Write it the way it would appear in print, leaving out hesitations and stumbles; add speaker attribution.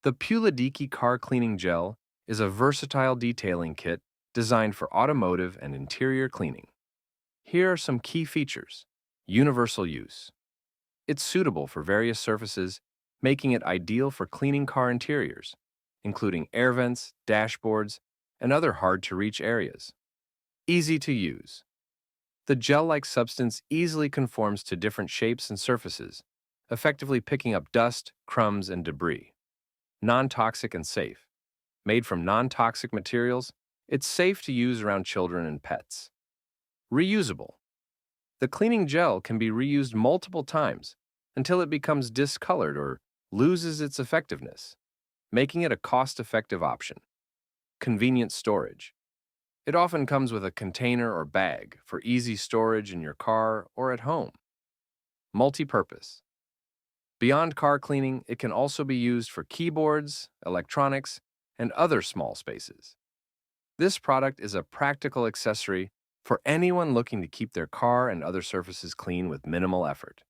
Speaker 1: The PULIDIKI Car Cleaning Gel is a versatile detailing kit designed for automotive and interior cleaning. Here are some key features. Universal use. It's suitable for various surfaces, making it ideal for cleaning car interiors, including air vents, dashboards, and other hard-to-reach areas. Easy to use. The gel-like substance easily conforms to different shapes and surfaces, effectively picking up dust, crumbs, and debris. Non-toxic and safe. Made from non-toxic materials, it's safe to use around children and pets. Reusable. The cleaning gel can be reused multiple times until it becomes discolored or loses its effectiveness, making it a cost-effective option. Convenient storage. It often comes with a container or bag for easy storage in your car or at home. Multi-purpose. Beyond car cleaning, it can also be used for keyboards, electronics, and other small spaces. This product is a practical accessory for anyone looking to keep their car and other surfaces clean with minimal effort.